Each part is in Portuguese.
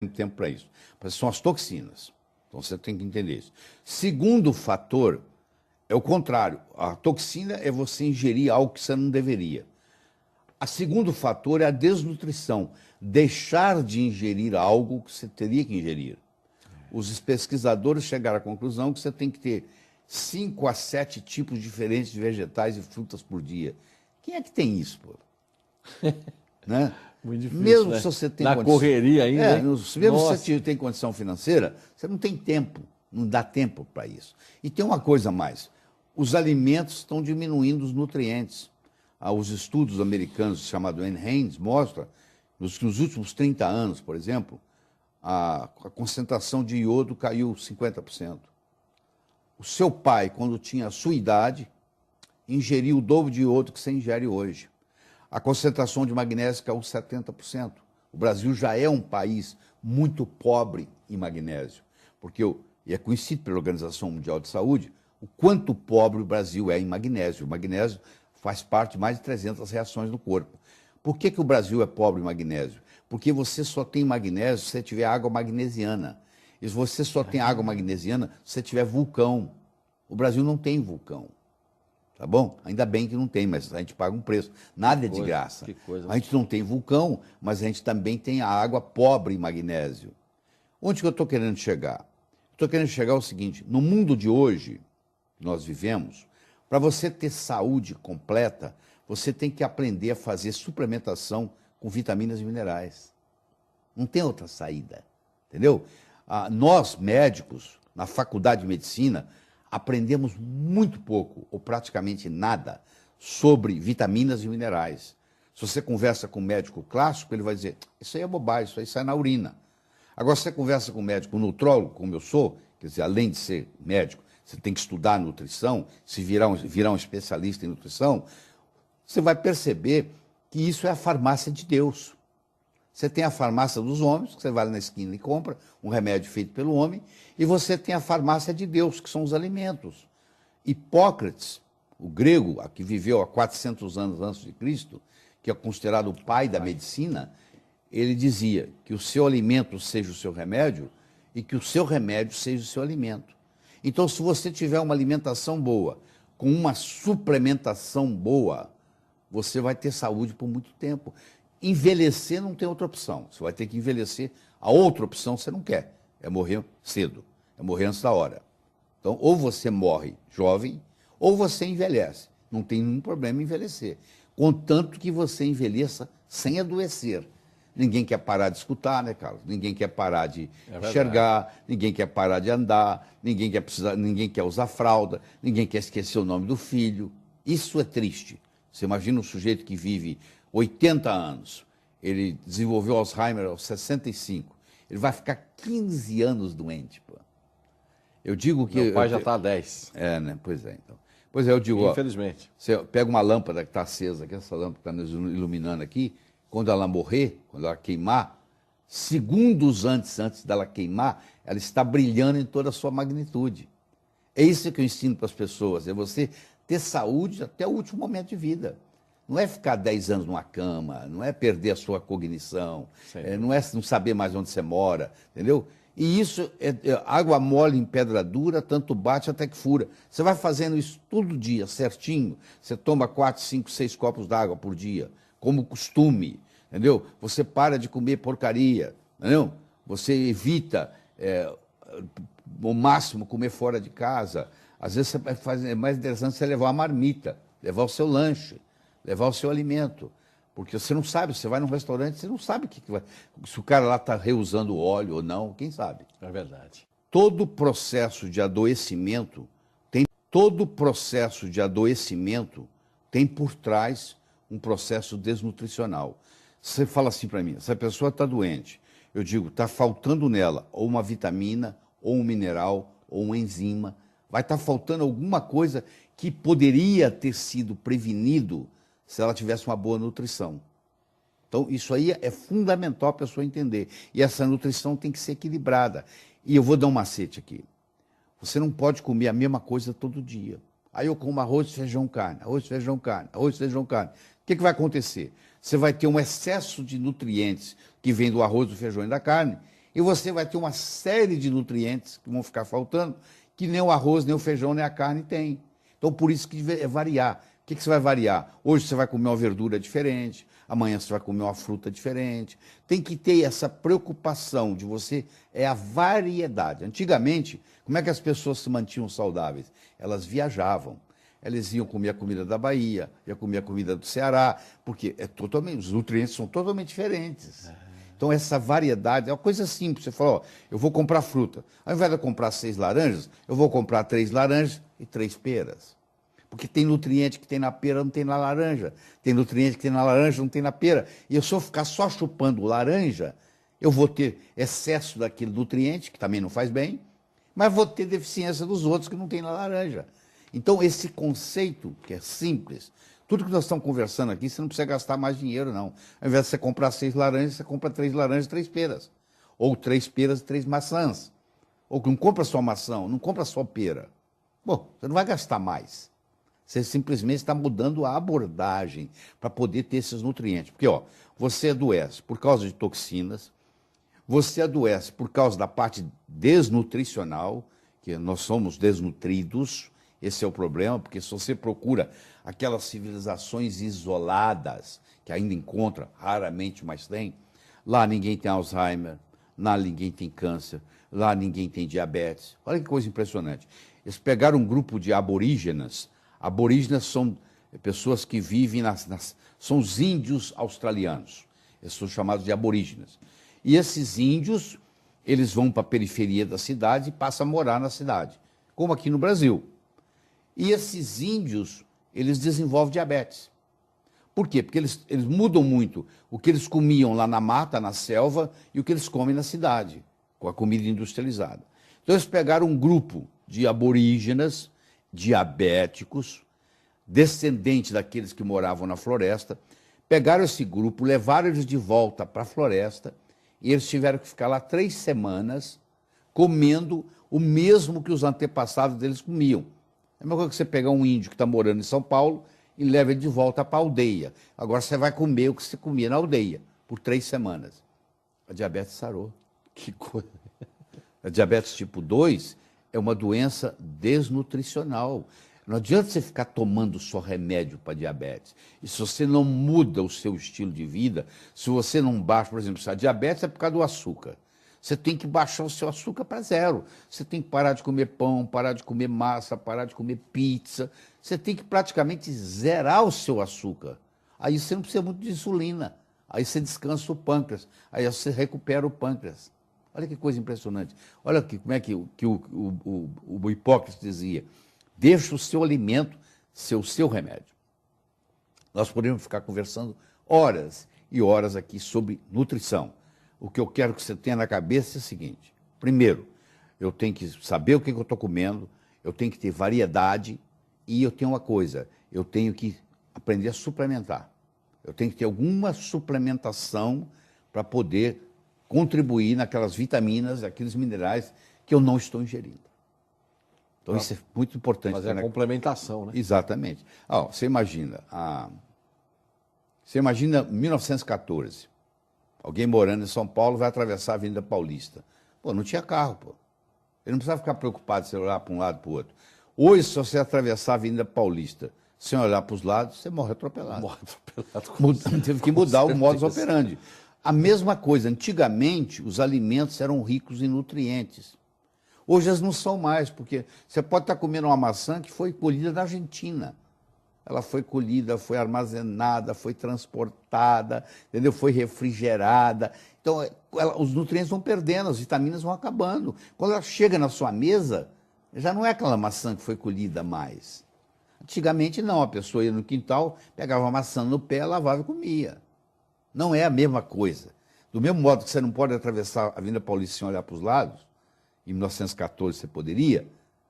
tempo para isso. São as toxinas. Então você tem que entender isso. Segundo fator é o contrário. A toxina é você ingerir algo que você não deveria. O segundo fator é a desnutrição. Deixar de ingerir algo que você teria que ingerir. Os pesquisadores chegaram à conclusão que você tem que ter 5 a 7 tipos diferentes de vegetais e frutas por dia. Quem é que tem isso, pô? Né? Muito difícil, mesmo né? se você tem Na correria ainda, hein? mesmo se você tem condição financeira, você não tem tempo, não dá tempo para isso. E tem uma coisa a mais, os alimentos estão diminuindo os nutrientes. Os estudos americanos chamados NHANES mostram que nos últimos 30 anos, por exemplo, a concentração de iodo caiu 50%. O seu pai, quando tinha a sua idade, ingeriu o dobro de iodo que você ingere hoje. A concentração de magnésio caiu 70%. O Brasil já é um país muito pobre em magnésio, e é conhecido pela Organização Mundial de Saúde o quanto pobre o Brasil é em magnésio. O magnésio faz parte de mais de 300 reações no corpo. Por que o Brasil é pobre em magnésio? Porque você só tem magnésio se você tiver água magnesiana. E você só tem água magnesiana se você tiver vulcão. O Brasil não tem vulcão. Tá bom? Ainda bem que não tem, mas a gente paga um preço. Nada é de graça. A gente não tem vulcão, mas a gente também tem a água pobre em magnésio. Onde que eu estou querendo chegar? Estou querendo chegar ao seguinte, no mundo de hoje, que nós vivemos, para você ter saúde completa, você tem que aprender a fazer suplementação com vitaminas e minerais. Não tem outra saída, entendeu? Nós, médicos, na faculdade de medicina, aprendemos muito pouco, ou praticamente nada, sobre vitaminas e minerais. Se você conversa com um médico clássico, ele vai dizer, isso aí é bobagem, isso aí sai na urina. Agora, se você conversa com um médico nutrólogo, como eu sou, quer dizer, além de ser médico, você tem que estudar nutrição, se virar um especialista em nutrição, você vai perceber que isso é a farmácia de Deus. Você tem a farmácia dos homens, que você vai lá na esquina e compra um remédio feito pelo homem, e você tem a farmácia de Deus, que são os alimentos. Hipócrates, o grego, que viveu há 400 anos antes de Cristo, que é considerado o pai da medicina, ele dizia que o seu alimento seja o seu remédio e que o seu remédio seja o seu alimento. Então, se você tiver uma alimentação boa, com uma suplementação boa, você vai ter saúde por muito tempo. Envelhecer não tem outra opção. Você vai ter que envelhecer. A outra opção você não quer. É morrer cedo. É morrer antes da hora. Então, ou você morre jovem, ou você envelhece. Não tem nenhum problema em envelhecer. Contanto que você envelheça sem adoecer. Ninguém quer parar de escutar, né, Carlos? Ninguém quer parar de enxergar, ninguém quer parar de andar, ninguém quer usar fralda, ninguém quer esquecer o nome do filho. Isso é triste. Você imagina um sujeito que vive 80 anos, ele desenvolveu Alzheimer aos 65, ele vai ficar 15 anos doente, pô. Eu digo que... Meu pai já está há 10. É, né? Pois é, então. Pois é, eu digo... Infelizmente. Você pega uma lâmpada que está acesa aqui, essa lâmpada que está nos iluminando aqui, quando ela morrer, quando ela queimar, segundos antes dela queimar, ela está brilhando em toda a sua magnitude. É isso que eu ensino para as pessoas, é você ter saúde até o último momento de vida. Não é ficar 10 anos numa cama, não é perder a sua cognição, não é não saber mais onde você mora, entendeu? E isso, água mole em pedra dura, tanto bate até que fura. Você vai fazendo isso todo dia, certinho, você toma 4, 5, 6 copos d'água por dia, como costume, entendeu? Você para de comer porcaria, entendeu? Você evita, ao máximo, comer fora de casa. Às vezes é mais interessante você levar uma marmita, levar o seu lanche, levar o seu alimento. Porque você não sabe, você vai num restaurante, você não sabe o que vai, se o cara lá está reusando óleo ou não, quem sabe? É verdade. Todo processo de adoecimento tem por trás um processo desnutricional. Você fala assim para mim, essa pessoa está doente, eu digo, está faltando nela ou uma vitamina, ou um mineral, ou uma enzima, vai estar faltando alguma coisa que poderia ter sido prevenido se ela tivesse uma boa nutrição. Então, isso aí é fundamental para a pessoa entender. E essa nutrição tem que ser equilibrada. E eu vou dar um macete aqui. Você não pode comer a mesma coisa todo dia. Aí eu como arroz, feijão, carne, arroz, feijão, carne, arroz, feijão, carne. O que vai acontecer? Você vai ter um excesso de nutrientes que vem do arroz, do feijão e da carne, E você vai ter uma série de nutrientes que vão ficar faltando, que nem o arroz, nem o feijão, nem a carne tem. Então, por isso que é variar. O que você vai variar? Hoje você vai comer uma verdura diferente, amanhã você vai comer uma fruta diferente. Tem que ter essa preocupação de você, é a variedade. Antigamente, como é que as pessoas se mantinham saudáveis? Elas viajavam. Elas iam comer a comida da Bahia, iam comer a comida do Ceará, porque os nutrientes são totalmente diferentes. Então, essa variedade é uma coisa simples. Você fala, ó, eu vou comprar fruta. Ao invés de eu comprar 6 laranjas, eu vou comprar 3 laranjas e 3 peras. Porque tem nutriente que tem na pera, não tem na laranja. Tem nutriente que tem na laranja, não tem na pera. E se eu ficar só chupando laranja, eu vou ter excesso daquele nutriente, que também não faz bem, mas vou ter deficiência dos outros que não tem na laranja. Então, esse conceito, que é simples, tudo que nós estamos conversando aqui, você não precisa gastar mais dinheiro, não. Ao invés de você comprar 6 laranjas, você compra 3 laranjas e 3 peras. Ou 3 peras e 3 maçãs. Ou não compra só maçã, não compra só pera. Bom, você não vai gastar mais. Você simplesmente está mudando a abordagem para poder ter esses nutrientes. Porque, ó, você adoece por causa de toxinas, você adoece por causa da parte desnutricional, que nós somos desnutridos. Esse é o problema, porque se você procura aquelas civilizações isoladas, que ainda encontra, raramente mais tem, lá ninguém tem Alzheimer, lá ninguém tem câncer, lá ninguém tem diabetes. Olha que coisa impressionante. Eles pegaram um grupo de aborígenas. Aborígenas são pessoas que vivem são os índios australianos. Eles são chamados de aborígenas. E esses índios, eles vão para a periferia da cidade e passam a morar na cidade, como aqui no Brasil. E esses índios, eles desenvolvem diabetes. Por quê? Porque eles mudam muito o que eles comiam lá na mata, na selva, e o que eles comem na cidade, com a comida industrializada. Então eles pegaram um grupo de aborígenas, diabéticos, descendentes daqueles que moravam na floresta, pegaram esse grupo, levaram eles de volta para a floresta, e eles tiveram que ficar lá 3 semanas comendo o mesmo que os antepassados deles comiam. É a mesma coisa que você pegar um índio que está morando em São Paulo e leva ele de volta para a aldeia. Agora você vai comer o que você comia na aldeia, por 3 semanas. A diabetes sarou. Que coisa. A diabetes tipo 2 é uma doença desnutricional. Não adianta você ficar tomando só remédio para diabetes. E se você não muda o seu estilo de vida, se você não baixa, por exemplo, se a diabetes é por causa do açúcar. Você tem que baixar o seu açúcar para 0. Você tem que parar de comer pão, parar de comer massa, parar de comer pizza. Você tem que praticamente zerar o seu açúcar. Aí você não precisa muito de insulina. Aí você descansa o pâncreas. Aí você recupera o pâncreas. Olha que coisa impressionante. Olha aqui, como é que o Hipócrates dizia. Deixa o seu alimento ser o seu remédio. Nós podemos ficar conversando horas e horas aqui sobre nutrição. O que eu quero que você tenha na cabeça é o seguinte. Primeiro, eu tenho que saber o que eu estou comendo, eu tenho que ter variedade e eu tenho uma coisa, eu tenho que aprender a suplementar. Eu tenho que ter alguma suplementação para poder contribuir naquelas vitaminas, aqueles minerais que eu não estou ingerindo. Então isso é muito importante. Fazer a complementação, né? Exatamente. Você imagina 1914, alguém morando em São Paulo vai atravessar a Avenida Paulista. Pô, não tinha carro, pô. Ele não precisava ficar preocupado se olhar para um lado e para o outro. Hoje, se você atravessar a Avenida Paulista sem olhar para os lados, você morre atropelado. Morre atropelado. Teve que mudar o modus operandi. A mesma coisa, antigamente os alimentos eram ricos em nutrientes. Hoje eles não são mais, porque você pode estar comendo uma maçã que foi colhida na Argentina. Ela foi colhida, foi armazenada, foi transportada, entendeu? Foi refrigerada. Então, os nutrientes vão perdendo, as vitaminas vão acabando. Quando ela chega na sua mesa, já não é aquela maçã que foi colhida mais. Antigamente, não. A pessoa ia no quintal, pegava uma maçã no pé, lavava e comia. Não é a mesma coisa. Do mesmo modo que você não pode atravessar a Avenida Paulista sem olhar para os lados, em 1914 você poderia,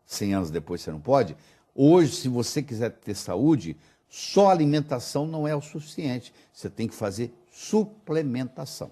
100 anos depois você não pode. Hoje, se você quiser ter saúde, só alimentação não é o suficiente. Você tem que fazer suplementação.